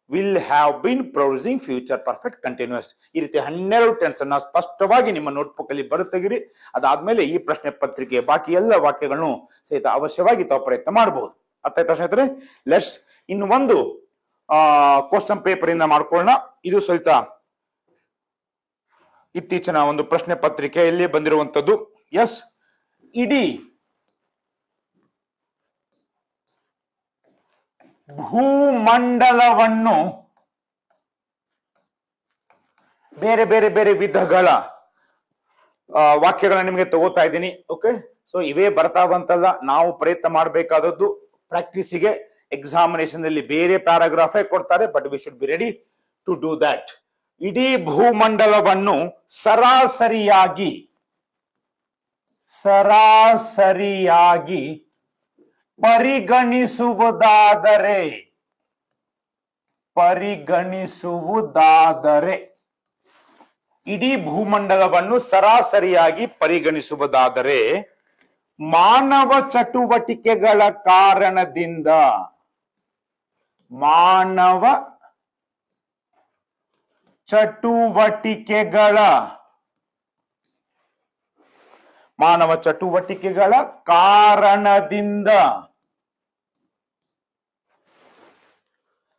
will have been producing future perfect continuous. ಈ ರೀತಿ 12 ಟೆನ್ಸ್ ಅನ್ನ ಸ್ಪಷ್ಟವಾಗಿ ನಿಮ್ಮ ನೋಟ್ಬುಕ್ ಅಲ್ಲಿ ಬರುತ್ತೆಗಿರಿ. ಅದಾದ್ಮೇಲೆ ಈ ಪ್ರಶ್ನೆ ಪತ್ರಿಕೆ ಬಾಕಿ ಎಲ್ಲ ವಾಕ್ಯಗಳನ್ನು ಸಹಿತ ಅವಶ್ಯವಾಗಿ ತಾವು ಪ್ರಯತ್ನ ಮಾಡಬಹುದು. ಅರ್ಥ ಆಯ್ತಾ ಸ್ನೇಹಿತರೆ? ಲೆಟ್ಸ್ ಇನ್ನು ಒಂದು ಕ್ವಶನ್ ಪೇಪರ್ ಇಂದ ಮಾಡ್ಕೊಳ್ಳೋಣ. ಇದು ಸಹಿತ ಇತ್ತೀಚಿನ ಒಂದು ಪ್ರಶ್ನೆ ಪತ್ರಿಕೆಯಲ್ಲಿ ಬಂದಿರುವಂತದ್ದು. ಎಸ್, ಇಡೀ ಭೂಮಂಡಲವನ್ನು ಬೇರೆ ಬೇರೆ ಬೇರೆ ವಿಧಗಳ ವಾಕ್ಯಗಳನ್ನ ನಿಮಗೆ ತಗೋತಾ ಇದ್ದೀನಿ. ಓಕೆ, ಸೊ ಇವೇ ಬರ್ತಾವಂತಲ್ಲ, ನಾವು ಪ್ರಯತ್ನ ಮಾಡಬೇಕಾದದ್ದು ಪ್ರಾಕ್ಟೀಸಿಗೆ. ಎಕ್ಸಾಮಿನೇಷನ್ ಅಲ್ಲಿ ಬೇರೆ ಪ್ಯಾರಾಗ್ರಾಫೇ ಕೊಡ್ತಾರೆ, but we should be ready to do that. ಇಡೀ ಭೂಮಂಡಲವನ್ನು ಸರಾಸರಿಯಾಗಿ ಪರಿಗಣಿಸುವುದಾದರೆ ಇಡೀ ಭೂಮಂಡಲವನ್ನು ಸರಾಸರಿಯಾಗಿ ಪರಿಗಣಿಸುವುದಾದರೆ ಮಾನವ ಚಟುವಟಿಕೆಗಳ ಕಾರಣದಿಂದ ಮಾನವ ಚಟುವಟಿಕೆಗಳ ಕಾರಣದಿಂದ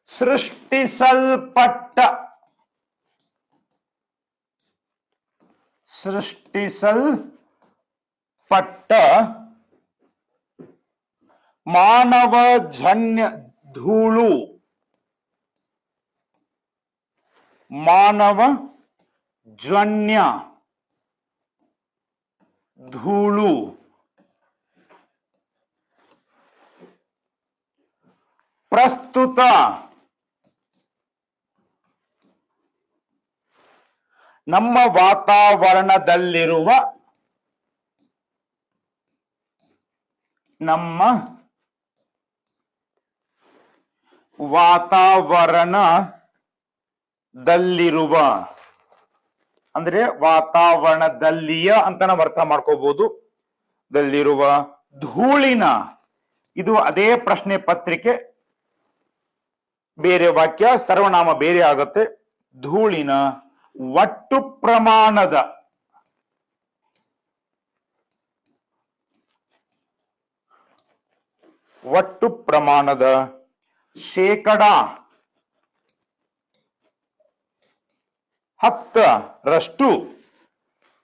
ಸೃಷ್ಟಿಸಲ್ಪಟ್ಟ ಮಾನವಜನ್ಯ ಧೂಳು ಪ್ರಸ್ತುತ ನಮ್ಮ ವಾತಾವರಣದಲ್ಲಿರುವ ಅಂದ್ರೆ ವಾತಾವರಣದಲ್ಲಿಯ ಅಂತ ನಾವು ಅರ್ಥ ಮಾಡ್ಕೋಬಹುದು. ದಲ್ಲಿರುವ ಧೂಳಿನ, ಇದು ಅದೇ ಪ್ರಶ್ನೆ ಪತ್ರಿಕೆ, ಬೇರೆ ವಾಕ್ಯ, ಸರ್ವನಾಮ ಬೇರೆ ಆಗುತ್ತೆ. ಧೂಳಿನ ಒಟ್ಟು ಪ್ರಮಾಣದ ಶೇಕಡ 10ರಷ್ಟು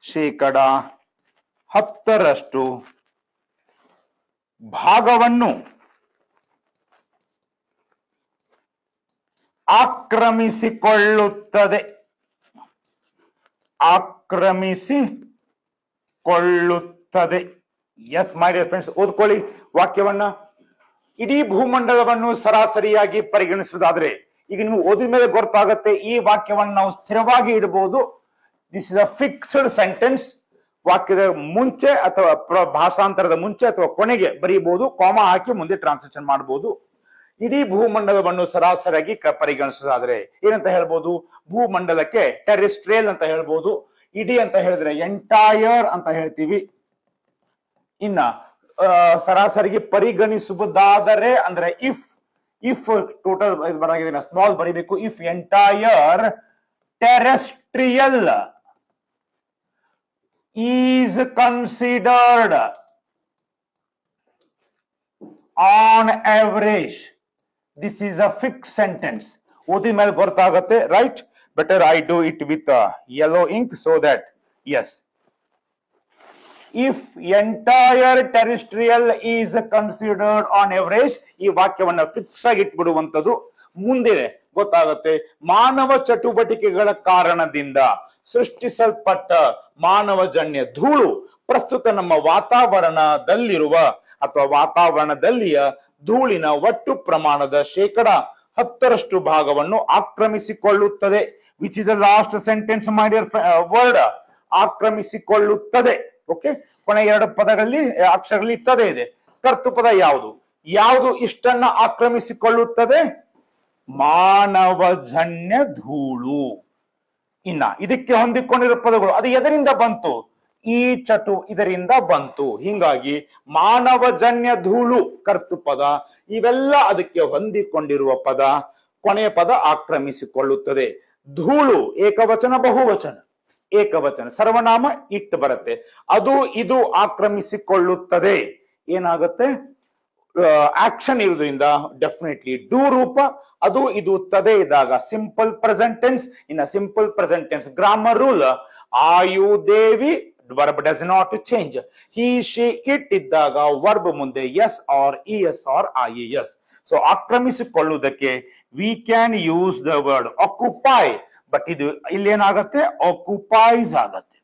ಶೇಕಡ 10ರಷ್ಟು ಭಾಗವನ್ನು ಆಕ್ರಮಿಸಿಕೊಳ್ಳುತ್ತದೆ. ಆಕ್ರಮಿಸಿಕೊಳ್ಳುತ್ತದೆ. ಎಸ್ ಮೈ ಡಿಯರ್ ಫ್ರೆಂಡ್ಸ್, ಓದ್ಕೊಳ್ಳಿ ವಾಕ್ಯವನ್ನ. ಇಡೀ ಭೂಮಂಡಲವನ್ನು ಸರಾಸರಿಯಾಗಿ ಪರಿಗಣಿಸುವುದಾದ್ರೆ, ಈಗ ನಿಮ್ಗೆ ಓದಿದ ಮೇಲೆ ಗೊತ್ತಾಗುತ್ತೆ ಈ ವಾಕ್ಯವನ್ನು ನಾವು ಸ್ಥಿರವಾಗಿ ಇಡಬಹುದು. This is a fixed sentence. ವಾಕ್ಯದ ಮುಂಚೆ ಅಥವಾ ಭಾಷಾಂತರದ ಮುಂಚೆ ಅಥವಾ ಕೊನೆಗೆ ಬರೀಬಹುದು, ಕಾಮಾ ಹಾಕಿ ಮುಂದೆ ಟ್ರಾನ್ಸ್ಲೇಷನ್ ಮಾಡಬಹುದು. ಇಡೀ ಭೂಮಂಡಲವನ್ನು ಸರಾಸರಿಯಾಗಿ ಪರಿಗಣಿಸೋದಾದ್ರೆ ಏನಂತ ಹೇಳ್ಬೋದು? ಭೂಮಂಡಲಕ್ಕೆ ಟೆರೆಸ್ಟ್ರಿಯಲ್ ಅಂತ ಹೇಳ್ಬೋದು. ಇಡೀ ಅಂತ ಹೇಳಿದ್ರೆ ಎಂಟೈರ್ ಅಂತ ಹೇಳ್ತೀವಿ. ಇನ್ನ ಸರಾಸರಿಗೆ ಪರಿಗಣಿಸುವುದಾದರೆ ಅಂದ್ರೆ ಇಫ್ ಟೋಟಲ್ ಬರಾಗಿದೆ, ಸ್ಮಾಲ್ ಬರೀಬೇಕು. If entire terrestrial is considered on average, this is a fixed sentence. ಓದಿದ ಮೇಲೆ ಗೊತ್ತಾಗುತ್ತೆ, right? Better I do it with yellow ink so that yes, if entire terrestrial is considered on average, ಈ ವಾಕ್ಯವನ್ನ fix ಆಗಿ ಇಟ್ಬಿಡುವಂಥದ್ದು. ಮುಂದೆ ಗೊತ್ತಾಗುತ್ತೆ, ಮಾನವ ಚಟುವಟಿಕೆಗಳ ಕಾರಣದಿಂದ ಸೃಷ್ಟಿಸಲ್ಪಟ್ಟ ಮಾನವಜನ್ಯ ಧೂಳು ಪ್ರಸ್ತುತ ನಮ್ಮ ವಾತಾವರಣದಲ್ಲಿರುವ ಅಥವಾ ವಾತಾವರಣದಲ್ಲಿಯ ಧೂಳಿನ ಒಟ್ಟು ಪ್ರಮಾಣದ ಶೇಕಡ 10ರಷ್ಟು ಭಾಗವನ್ನು ಆಕ್ರಮಿಸಿಕೊಳ್ಳುತ್ತದೆ. Which is the last sentence my dear word? ಆಕ್ರಮಿಸಿಕೊಳ್ಳುತ್ತದೆ. ಓಕೆ, ಕೊನೆ ಎರಡು ಪದಗಳಲ್ಲಿ ಅಕ್ಷರಗಳಲ್ಲಿ ತದೆ ಇದೆ. ಕರ್ತೃಪದ ಯಾವುದು? ಯಾವುದು ಇಷ್ಟನ್ನ ಆಕ್ರಮಿಸಿಕೊಳ್ಳುತ್ತದೆ? ಮಾನವಜನ್ಯ ಧೂಳು. ಇನ್ನ ಇದಕ್ಕೆ ಹೊಂದಿಕೊಂಡಿರುವ ಪದಗಳು ಅದು ಎದರಿಂದ ಬಂತು? ಈ ಇದರಿಂದ ಬಂತು. ಹಿಂಗಾಗಿ ಮಾನವಜನ್ಯ ಧೂಳು ಕರ್ತೃಪದ, ಇವೆಲ್ಲ ಅದಕ್ಕೆ ಹೊಂದಿಕೊಂಡಿರುವ ಪದ. ಕೊನೆಯ ಪದ ಆಕ್ರಮಿಸಿಕೊಳ್ಳುತ್ತದೆ. ಧೂಳು ಏಕವಚನ, ಬಹುವಚನ? ಏಕವಚನ. ಸರ್ವನಾಮ ಇಟ್ಟು ಬರುತ್ತೆ. ಅದು ಇದು ಆಕ್ರಮಿಸಿಕೊಳ್ಳುತ್ತದೆ. ಏನಾಗುತ್ತೆ? ಆಕ್ಷನ್ ಇರುವುದರಿಂದ ಡೆಫಿನೆಟ್ಲಿ ಡೂ ರೂಪ. ಅದು ಇದು ತದೆ ಇದ್ದಾಗ ಸಿಂಪಲ್ ಪ್ರೆಸೆಂಟ್ ಟೆನ್ಸ್. ಇನ್ simple present tense grammar rule, I you they we verb does not change. He, she, it ಇದ್ದಾಗ ವರ್ಬ್ ಮುಂದೆ S or es or ies. ಸೊ ಆಕ್ರಮಿಸಿಕೊಳ್ಳುವುದಕ್ಕೆ we can use the word occupy, but ಇದು ಇಲ್ಲೇನಾಗತ್ತೆ? ಆಕ್ಯುಪೈಸ್ ಆಗತ್ತೆ.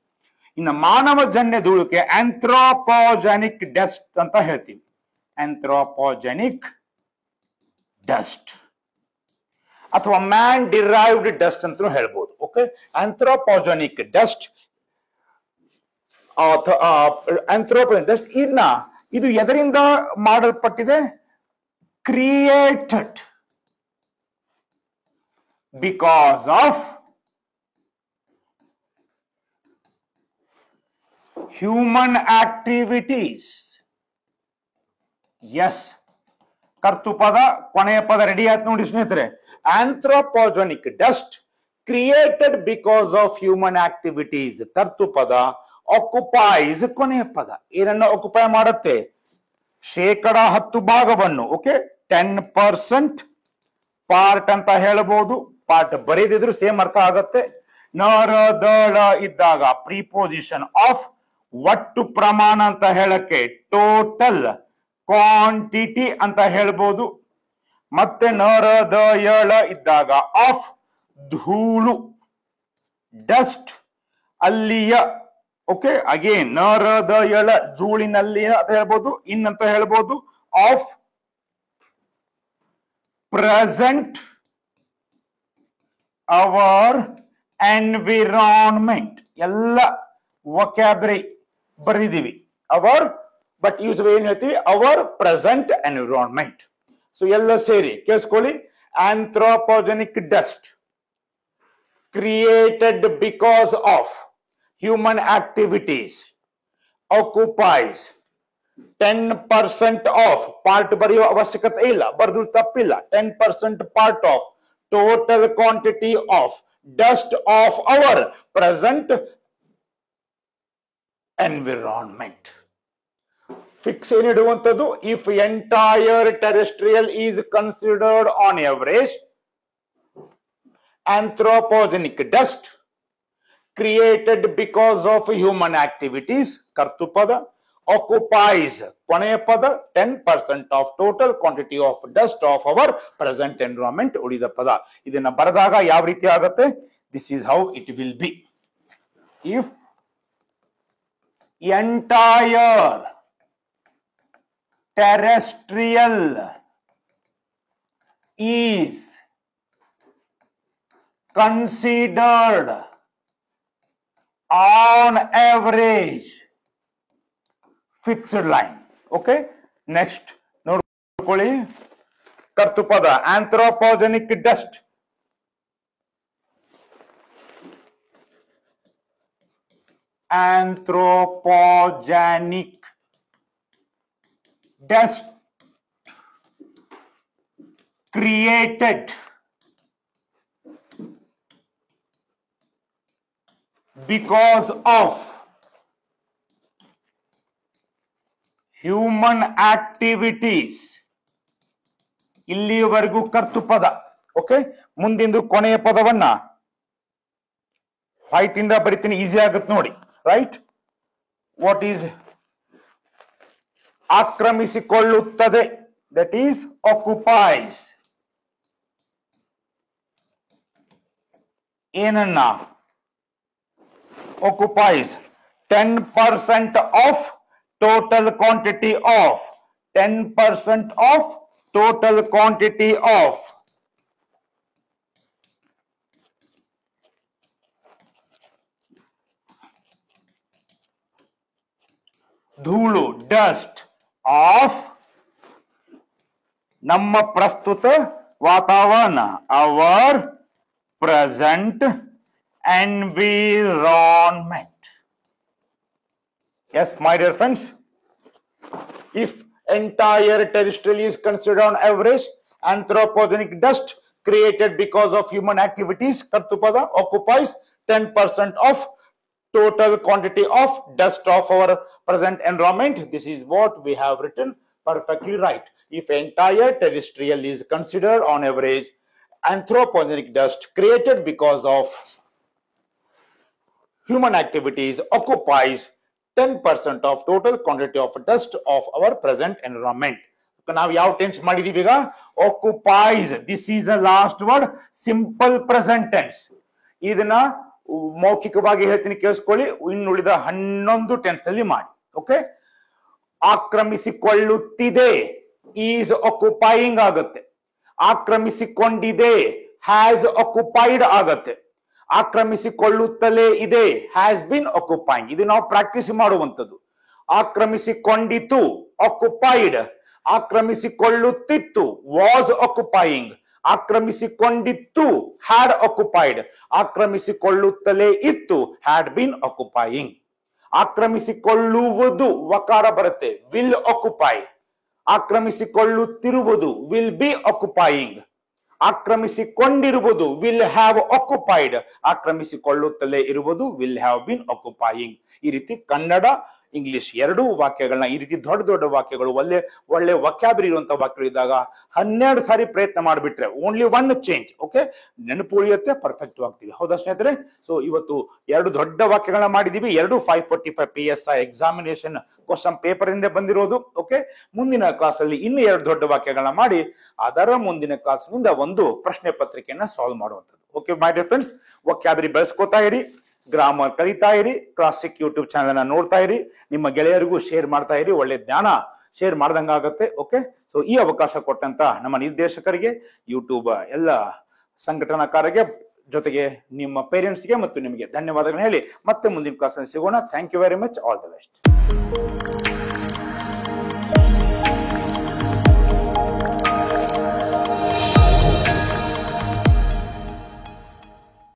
ಇನ್ನು ಮಾನವಜನ್ಯ ಧೂಳುಕ್ಕೆ ಆಂಥ್ರೋಪೋಜೆನಿಕ್ ಡಸ್ಟ್ ಅಂತ ಹೇಳ್ತೀವಿ. ಆಂಥ್ರೋಪೋಜೆನಿಕ್ ಡಸ್ಟ್ ಅಥವಾ ಮ್ಯಾನ್ ಡಿರೈವ್ಡ್ ಡಸ್ಟ್ ಅಂತ ಹೇಳ್ಬೋದು. Okay, anthropogenic dust, anthropogenic. ಇನ್ನ ಇದು ಎದರಿಂದ ಮಾಡಲ್ಪಟ್ಟಿದೆ? Created because of human activities. Yes, ಕರ್ತೃಪದ ಕೊನೆಯ ಪದ ರೆಡಿ ಆಯ್ತು ನೋಡಿ ಸ್ನೇಹಿತರೆ. Anthropogenic dust created because of human activities. ಕರ್ತೃಪದ. ಆಕ್ಯುಪೈಸ್ ಕೊನೆಯ ಪದ. ಏನನ್ನ ಆಕ್ಯುಪೈ ಮಾಡುತ್ತೆ? ಶೇಕಡ 10 ಭಾಗವನ್ನು. ಓಕೆ, 10% ಪಾರ್ಟ್ ಅಂತ ಹೇಳಬಹುದು. ಪಾರ್ಟ್ ಬರೀದಿದ್ರು ಸೇಮ್ ಅರ್ಥ ಆಗತ್ತೆ. ನರ ದಳ ಇದ್ದಾಗ ಪ್ರಿಪೋಸಿಷನ್ ಆಫ್, ಒಟ್ಟು ಪ್ರಮಾಣ ಅಂತ ಹೇಳಕ್ಕೆ ಟೋಟಲ್ ಕ್ವಾಂಟಿಟಿ ಅಂತ ಹೇಳ್ಬೋದು. ಮತ್ತೆ ನರ ದಳ ಇದ್ದಾಗ ಆಫ್ ಧೂಳು, ಡಸ್ಟ್ ಅಲ್ಲಿಯ. ಓಕೆ, ಅಗೇನ್ ನರದ ಎಳ ಧೂಳಿನಲ್ಲಿ ಅಂತ ಹೇಳ್ಬೋದು. ಇನ್ನಂತ ಹೇಳ್ಬೋದು ಆಫ್ ಪ್ರೆಸೆಂಟ್ ಅವರ್ ಎನ್ವಿರಾನ್ಮೆಂಟ್. ಎಲ್ಲ ವೊಕ್ಯಾಬ್ರರಿ ಬರೀದಿವಿ. ಅವರ್, ಬಟ್ ಯೂಸ್ ಏನ್ ಹೇಳ್ತೀವಿ? Our present environment. ಸೊ ಎಲ್ಲ ಸೇರಿ ಕೇಳಿಸ್ಕೊಳ್ಳಿ. Anthropogenic dust created because of human activities occupies 10% of, part ಬರೆಯುವ ಅವಶ್ಯಕತೆ ಇಲ್ಲ, ಬರೆದು ತಪ್ಪಿಲ್ಲ. 10% part of total quantity of dust of our present environment. Fix ಏನಿಡುವಂಥದ್ದು? If entire terrestrial is considered on average, anthropogenic dust created because of human activities ಕರ್ತೃಪದ, occupies ಕೊನೆಯ ಪದ 10% of total quantity of dust of our present environment ಉಳಿದ ಪದ. ಇದನ್ನ ಬರೆದಾಗ ಯಾವ ರೀತಿ ಆಗುತ್ತೆ? This is how it will be. If entire terrestrial is considered on average fixed line. Okay, next ನೋಡ್ಕೊಳ್ಳಿ, ಕರ್ತೃಪದ anthropogenic dust. Anthropogenic dust created because of human activities. ಇಲ್ಲಿಯವರೆಗೂ ಕರ್ತೃಪದ. Okay, ಮುಂದಿಂದು ಕೊನೆಯ ಪದವನ್ನ ವೈಟ್ ಇಂದ ಬರಿತೀನಿ, ಈಸಿ ಆಗುತ್ತೆ ನೋಡಿ. ರೈಟ್, ವಾಟ್ ಈಸ್ ಆಕ್ರಮಿಸಿಕೊಳ್ಳುತ್ತದೆ, ದಟ್ ಈಸ್ ಆಕ್ಯುಪೈಸ್. ಏನನ್ನ? occupies 10% of total quantity of 10% of total quantity of ಧೂಳು, dust of ನಮ್ಮ ಪ್ರಸ್ತುತ ವಾತಾವರಣ, our present environment. Yes, my dear friends, if entire terrestrial is considered on average anthropogenic dust created because of human activities, kartupada occupies 10% of total quantity of dust of our present environment. This is what we have written perfectly right. If entire terrestrial is considered on average anthropogenic dust created because of human activities occupies 10% of total quantity of dust of our present environment. ನಾವು ಯಾವ tense ಮಾಡಿದೀವಿ ಈಗ? occupies. This is the last word, simple present tense. ಇದನ್ನ ಮೌಖಿಕವಾಗಿ ಹೇಳ್ತೀನಿ, ಕೇಳಿಸ್ಕೊಳ್ಳಿ. ಇನ್ನುಳಿದ 11 tense ಅಲ್ಲಿ ಮಾಡಿ. ಓಕೆ, ಆಕ್ರಮಿಸಿಕೊಳ್ಳುತ್ತಿದೆ ಈಸ್ ಆಕ್ಯುಪೈಯಿಂಗ್ ಆಗುತ್ತೆ. ಆಕ್ರಮಿಸಿಕೊಂಡಿದೆ ಹ್ಯಾಸ್ ಆಕ್ಯುಪೈಡ್ ಆಗತ್ತೆ. ಆಕ್ರಮಿಸಿಕೊಳ್ಳುತ್ತಲೇ ಇದೆ ಹ್ಯಾಸ್ ಬಿನ್ ಆಕ್ಯುಪೈಯಿಂಗ್. ಇದು ನಾವು ಪ್ರಾಕ್ಟೀಸ್ ಮಾಡುವಂಥದ್ದು. ಆಕ್ರಮಿಸಿಕೊಂಡಿತು ಆಕ್ಯುಪೈಡ್, ಆಕ್ರಮಿಸಿಕೊಳ್ಳುತ್ತಿತ್ತು ವಾಸ್ ಆಕ್ಯುಪೈಯಿಂಗ್, ಆಕ್ರಮಿಸಿಕೊಂಡಿತ್ತು ಹ್ಯಾಡ್ ಆಕ್ಯುಪೈಡ್, ಆಕ್ರಮಿಸಿಕೊಳ್ಳುತ್ತಲೇ ಇತ್ತು ಹ್ಯಾಡ್ ಬಿನ್ ಆಕ್ಯುಪೈಯಿಂಗ್. ಆಕ್ರಮಿಸಿಕೊಳ್ಳುವುದು ವಕಾರ ಬರುತ್ತೆ, ವಿಲ್ ಆಕ್ಯುಪೈ. ಆಕ್ರಮಿಸಿಕೊಳ್ಳುತ್ತಿರುವುದು ವಿಲ್ ಬಿ ಆಕ್ಯುಪೈಯಿಂಗ್. ಆಕ್ರಮಿಸಿಕೊಂಡಿರುವುದು ವಿಲ್ ಹ್ಯಾವ್ ಆಕ್ಯುಪೈಡ್, ಆಕ್ರಮಿಸಿಕೊಳ್ಳುತ್ತಲೇ ಇರುವುದು ವಿಲ್ ಹ್ಯಾವ್ ಬಿನ್ ಆಕ್ಯುಪೈಯಿಂಗ್. ಈ ರೀತಿ ಕನ್ನಡ ಇಂಗ್ಲಿಷ್ ಎರಡೂ ವಾಕ್ಯಗಳನ್ನ, ಈ ರೀತಿ ದೊಡ್ಡ ದೊಡ್ಡ ವಾಕ್ಯಗಳು, ಒಳ್ಳೆ ವಾಕ್ಯಾಬರಿ ಇರುವಂತಹ ವಾಕ್ಯಗಳು ಇದ್ದಾಗ 12 ಸಾರಿ ಪ್ರಯತ್ನ ಮಾಡಿಬಿಟ್ರೆ ಓನ್ಲಿ ಒನ್ ಚೇಂಜ್. ಓಕೆ, ನೆನಪು ಉಳಿಯುತ್ತೆ, ಪರ್ಫೆಕ್ಟ್ ಆಗ್ತೀವಿ. ಹೌದಾ ಸ್ನೇಹಿತರೆ? ಸೊ ಇವತ್ತು 2 ದೊಡ್ಡ ವಾಕ್ಯಗಳನ್ನ ಮಾಡಿದೀವಿ. 2 545 PSI ಎಕ್ಸಾಮಿನೇಷನ್ ಕ್ವಶನ್ ಪೇಪರ್ ಇಂದ ಬಂದಿರೋದು. ಓಕೆ, ಮುಂದಿನ ಕ್ಲಾಸ್ ಅಲ್ಲಿ ಇನ್ನು 2 ದೊಡ್ಡ ವಾಕ್ಯಗಳನ್ನ ಮಾಡಿ ಅದರ ಮುಂದಿನ ಕ್ಲಾಸ್ ನಿಂದ ಒಂದು ಪ್ರಶ್ನೆ ಪತ್ರಿಕೆಯನ್ನ ಸಾಲ್ವ್ ಮಾಡುವಂಥದ್ದು. ಓಕೆ ಮೈ ಡಿಯರ್ ಫ್ರೆಂಡ್ಸ್, ವಾಕ್ಯಾಬರಿ ಬೆಳೆಸ್ಕೋತಾ ಇರಿ, ಗ್ರಾಮರ್ ಕಲಿತಾ ಇರಿ, ಕ್ಲಾಸಿಕ್ ಯೂಟ್ಯೂಬ್ ಚಾನೆಲ್ ಅನ್ನ ನೋಡ್ತಾ ಇರಿ, ನಿಮ್ಮ ಗೆಳೆಯರಿಗೂ ಶೇರ್ ಮಾಡ್ತಾ ಇರಿ, ಒಳ್ಳೆ ಜ್ಞಾನ ಶೇರ್ ಮಾಡ್ದಂಗಾಗತ್ತೆ. ಓಕೆ, ಸೊ ಈ ಅವಕಾಶ ಕೊಟ್ಟಂತ ನಮ್ಮ ನಿರ್ದೇಶಕರಿಗೆ, ಯೂಟ್ಯೂಬ್ ಎಲ್ಲ ಸಂಘಟನಾಕಾರರಿಗೆ, ಜೊತೆಗೆ ನಿಮ್ಮ ಪೇರೆಂಟ್ಸ್ಗೆ ಮತ್ತು ನಿಮಗೆ ಧನ್ಯವಾದಗಳನ್ನ ಹೇಳಿ ಮತ್ತೆ ಮುಂದಿನ ಕ್ಲಾಸ್ ಅಲ್ಲಿ ಸಿಗೋಣ. Thank you very much. All the best.